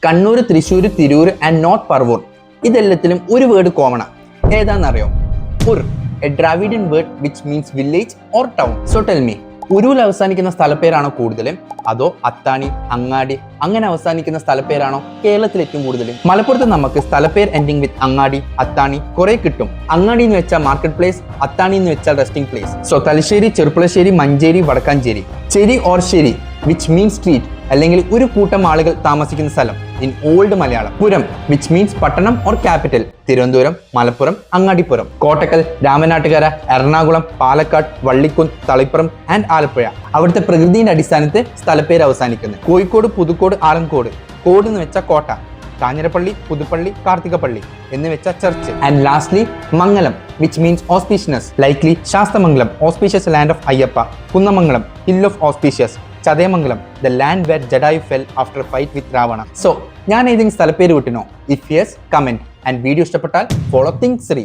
Kannur, Thrissur, Tirur and north Paravur ഇതെല്ലാത്തിലും ഒരു word കോമണാ. ഏതാണെന്നറിയോ? Ur, a Dravidian word which means village or town. So tell me, ഉരുവിൽ അവസാനിക്കുന്ന സ്ഥലപ്പേരാണോ കൂടുതലും, അതോ അത്താണി, അങ്ങാടി അങ്ങനെ അവസാനിക്കുന്ന സ്ഥലപ്പേരാണോ കേരളത്തിൽ ഏറ്റവും കൂടുതലും? മലപ്പുറത്ത് നമുക്ക് സ്ഥലപ്പേർ എൻഡിങ് വിത്ത് അങ്ങാടി, അത്താണി കുറെ കിട്ടും. അങ്ങാടി എന്ന് വെച്ചാൽ മാർക്കറ്റ് പ്ലേസ്, അത്താണി എന്ന് വെച്ചാൽ resting place. So Thalassery, Cherpulassery, Manjeri, Wadakkanchery. Cheri or sheri which means street അല്ലെങ്കിൽ ഒരു കൂട്ടം ആളുകൾ താമസിക്കുന്ന സ്ഥലം in old Malayalam. Puram which means pattanam or capital. Thiruvananthapuram, Malappuram, Angadippuram. Kottakkal, Ramanattukara, Ernakulam, Palakkad, Vallikkunnu, Thalippuram and Alappuzha. അവിടുത്തെ പ്രകൃതിയുടെ അടിസ്ഥാനത്തിൽ സ്ഥലപ്പേര് അവസാനിക്കുന്നത്. കോഴിക്കോട്, പുതുക്കോട്, ആലങ്കോട്. കോട് എന്ന് വെച്ചാൽ കോട്ട, കാഞ്ഞിരപ്പള്ളി, പുതുപ്പള്ളി, കാർത്തികപ്പള്ളി എന്ന് വെച്ചാൽ church. And lastly mangalam which means auspicious. Likely Sasthamangalam, auspicious land of Ayyappa. Kunnamangalam, hill of auspicious. Chadayamangalam, the land where Jatayu fell after fight with Ravana. So ഞാൻ ഏതെങ്കിലും സ്ഥലപ്പേര് വിട്ടിനോ? If yes, comment. And video ഇഷ്ടപ്പെട്ടാൽ ഫോളോ തിങ്ക് ശ്രീ.